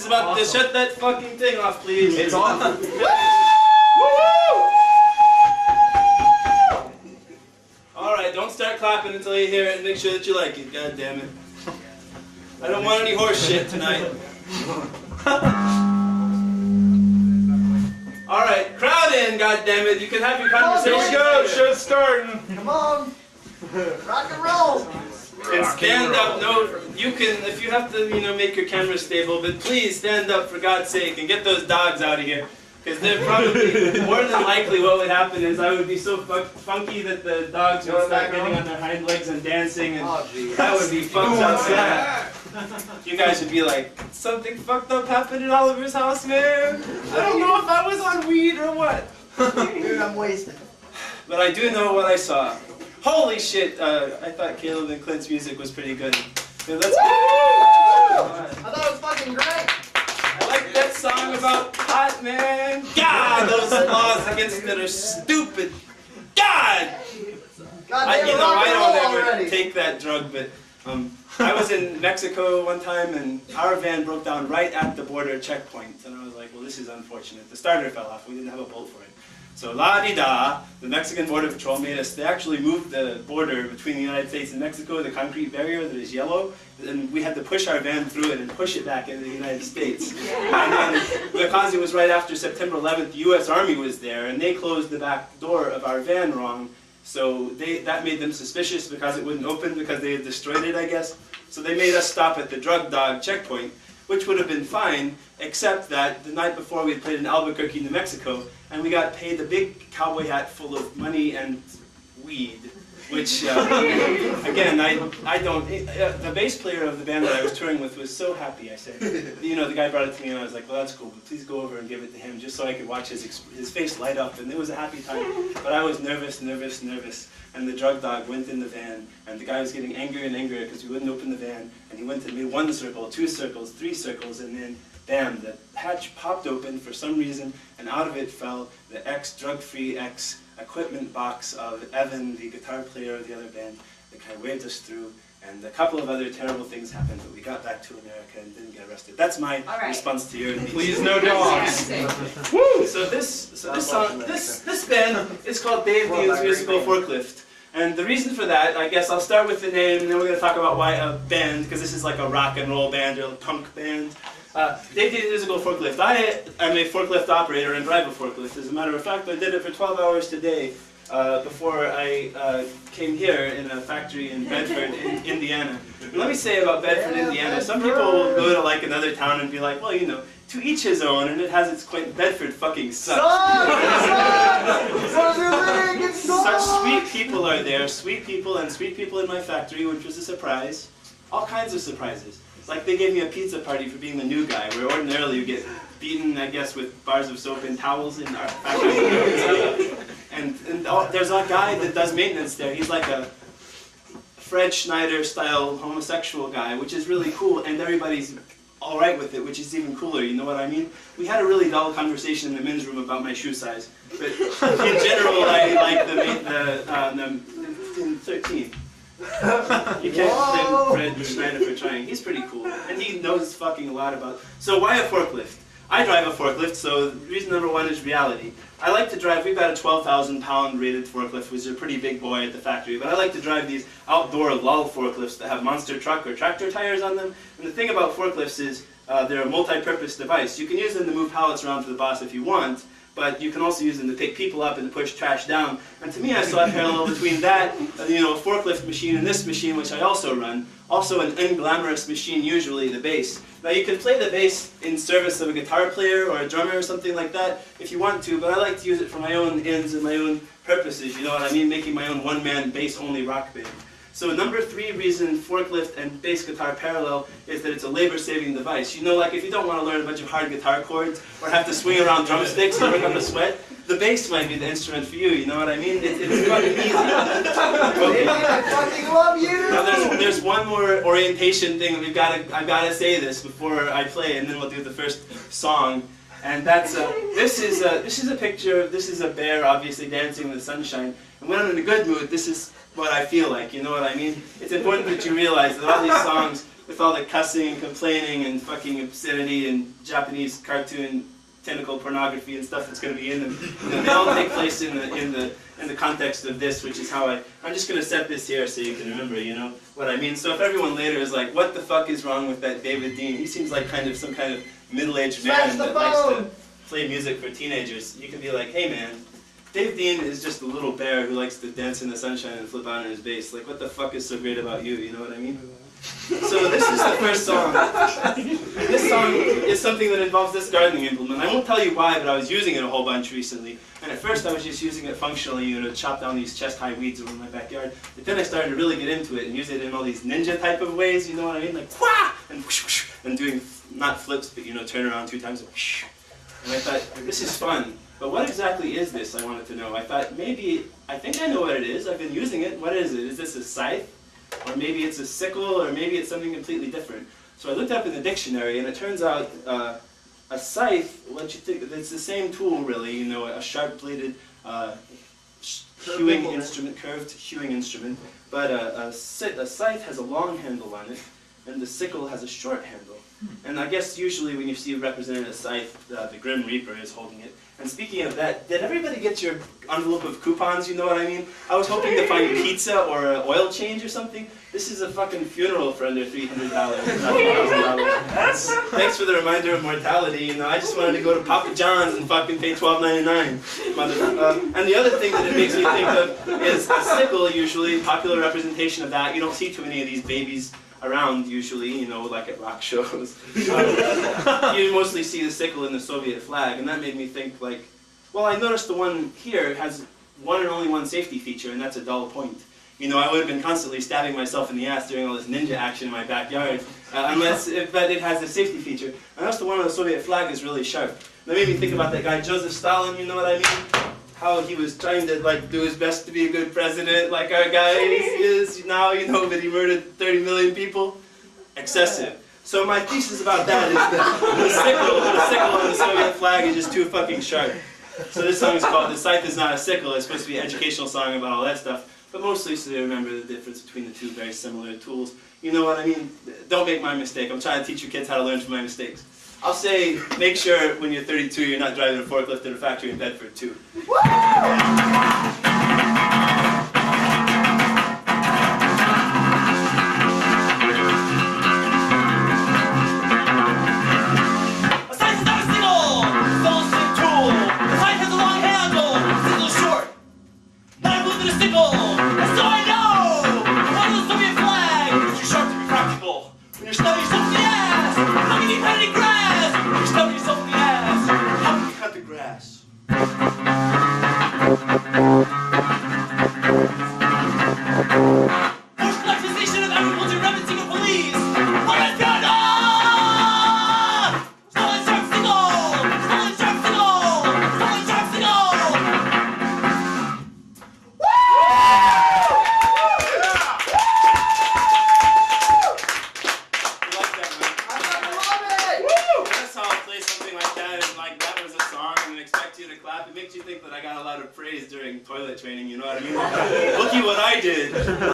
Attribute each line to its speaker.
Speaker 1: about to shut that fucking thing off, please.
Speaker 2: It's on.
Speaker 1: Alright, don't start clapping until you hear it and make sure that you like it. God damn it. I don't want any horse shit tonight. Alright, crowd in, God damn it. You can have your conversation.
Speaker 2: Let's go, show's starting.
Speaker 3: Come on. Rock and roll.
Speaker 1: And stand up. No, you can, if you have to, make your camera stable, but please stand up for God's sake and get those dogs out of here. Because they're probably, more than likely what would happen is I would be so funky that the dogs would start getting on their hind legs and dancing, and that would be fucked up. You guys would be like, something fucked up happened at Oliver's house, man. I don't know if I was on weed or what.
Speaker 3: Dude, I'm wasted.
Speaker 1: But I do know what I saw. Holy shit, I thought Caleb and Clint's music was pretty good. So let's go.
Speaker 3: I thought it was fucking great.
Speaker 1: I like that song about pot, man. God, those laws against it are stupid. God! I don't ever take that drug, but I was in Mexico one time and our van broke down right at the border checkpoint. And I was like, well, this is unfortunate. The starter fell off. We didn't have a bolt for it. So la-di-da, the Mexican Border Patrol made us, they actually moved the border between the United States and Mexico, the concrete barrier that is yellow, and we had to push our van through it and push it back into the United States. And then, because it was right after September 11th, the U.S. Army was there, and they closed the back door of our van wrong, so that made them suspicious because it wouldn't open because they had destroyed it, I guess. So they made us stop at the drug dog checkpoint, which would have been fine, except that the night before we had played in Albuquerque, New Mexico, and we got paid a big cowboy hat full of money and weed, which, again, I don't, the bass player of the band that I was touring with was so happy. I said, the guy brought it to me and I was like, well, that's cool, but please go over and give it to him just so I could watch his face light up, and it was a happy time. But I was nervous, and the drug dog went in the van, and the guy was getting angrier and angrier because we wouldn't open the van, and he went and made 1 circle, 2 circles, 3 circles, and then bam, the hatch popped open for some reason, and out of it fell the drug-free equipment box of Evan, the guitar player of the other band. The guy waved us through, and a couple of other terrible things happened, but we got back to America and didn't get arrested. That's my response to your needs.
Speaker 2: Please no dogs.
Speaker 1: Woo! So this band is called Dave Dean's Musical Forklift. And the reason for that, I guess I'll start with the name, and then we're going to talk about why a band, because this is like a rock and roll band or a punk band. Dave Dean's Musical Forklift. I am a forklift operator and drive a forklift. As a matter of fact, I did it for 12 hours today before I came here in a factory in Bedford, Indiana. And let me say about Bedford, Indiana, some people will go to like another town and be like, well, to each his own, and it has its quaint. Bedford fucking sucks. Such sweet people are there, sweet people in my factory, which was a surprise. All kinds of surprises. Like they gave me a pizza party for being the new guy, where ordinarily you get beaten, I guess, with bars of soap and towels in our factory. And there's a guy that does maintenance there. He's like a Fred Schneider-style homosexual guy, which is really cool, and everybody's all right with it, which is even cooler, you know what I mean? We had a really dull conversation in the men's room about my shoe size, but in general, I like the 13. You can't blame Fred Schneider for trying. He's pretty cool, and he knows fucking a lot about. So why a forklift? I drive a forklift, so reason number 1 is reality. I like to drive, we've got a 12,000 pound rated forklift, which is a pretty big boy at the factory, but I like to drive these outdoor lull forklifts that have monster truck or tractor tires on them. And the thing about forklifts is they're a multi-purpose device. You can use them to move pallets around for the boss if you want, but you can also use them to pick people up and to push trash down. And to me, I saw a parallel between that, a forklift machine and this machine, which I also run. Also an unglamorous machine, usually the bass. Now you can play the bass in service of a guitar player or a drummer or something like that if you want to, but I like to use it for my own ends and my own purposes, you know what I mean? Making my own one-man bass-only rock band. So number 3 reason forklift and bass guitar parallel is that it's a labor-saving device. Like if you don't want to learn a bunch of hard guitar chords or have to swing around drumsticks and work up a sweat, the bass might be the instrument for you, you know what I mean? It's fucking easy.
Speaker 3: I fucking love you!
Speaker 1: Now there's one more orientation thing I've gotta say this before I play, and then we'll do the first song. And that's this is a picture. This is a bear, obviously dancing in the sunshine. And when I'm in a good mood, this is what I feel like. You know what I mean? It's important that you realize that all these songs with all the cussing and complaining and fucking obscenity and Japanese cartoon tentacle pornography and stuff that's going to be in them. You know, they all take place in the context of this, which is how I'm just going to set this here so you can remember, you know, what I mean. So if everyone later is like, what the fuck is wrong with that David Dean? He seems like kind of some kind of middle-aged man that likes to play music for teenagers. You can be like, hey man, Dave Dean is just a little bear who likes to dance in the sunshine and flip out on his bass. Like, what the fuck is so great about you? You know what I mean? So this is the first song. This song is something that involves this gardening implement. I won't tell you why, but I was using it a whole bunch recently. And at first I was just using it functionally, you know, to chop down these chest-high weeds over my backyard. But then I started to really get into it and use it in all these ninja type of ways, you know what I mean? Like, wah! And whoosh, whoosh, and doing, not flips, but, you know, turn around 2 times and whoosh. And I thought, this is fun. But what exactly is this, I wanted to know. I thought, maybe, I think I know what it is. I've been using it. What is it? Is this a scythe? Or maybe it's a sickle, or maybe it's something completely different. So I looked up in the dictionary, and it turns out a scythe, what you think, it's the same tool really, you know, a sharp-bladed hewing instrument, curved hewing instrument. But a scythe has a long handle on it, and the sickle has a short handle. And I guess usually when you see represented a scythe, the Grim Reaper is holding it. And speaking of that, did everybody get your envelope of coupons, you know what I mean? I was hoping to find pizza or an oil change or something. This is a fucking funeral for under $300, not $1,000. Thanks for the reminder of mortality, you know, I just wanted to go to Papa John's and fucking pay $12.99. And the other thing that it makes me think of is a sickle, usually, popular representation of that. You don't see too many of these babies around usually, you know, like at rock shows. You mostly see the sickle in the Soviet flag, and that made me think like, well, I noticed the one here has one and only one safety feature, and that's a dull point. You know, I would have been constantly stabbing myself in the ass doing all this ninja action in my backyard, but it has a safety feature. I noticed the one on the Soviet flag is really sharp. That made me think about that guy Joseph Stalin, you know what I mean? How he was trying to like do his best to be a good president, like our guy is now, you know, but he murdered 30 million people. Excessive. So my thesis about that is that the sickle on the Soviet flag is just too fucking sharp. So this song is called "The Scythe Is Not a Sickle." It's supposed to be an educational song about all that stuff, but mostly so they remember the difference between the two very similar tools. You know what I mean? Don't make my mistake. I'm trying to teach you kids how to learn from my mistakes. I'll say, make sure when you're 32 you're not driving a forklift in a factory in Bedford too. It makes you think that I got a lot of praise during toilet training, you know what I mean? Looky what I did!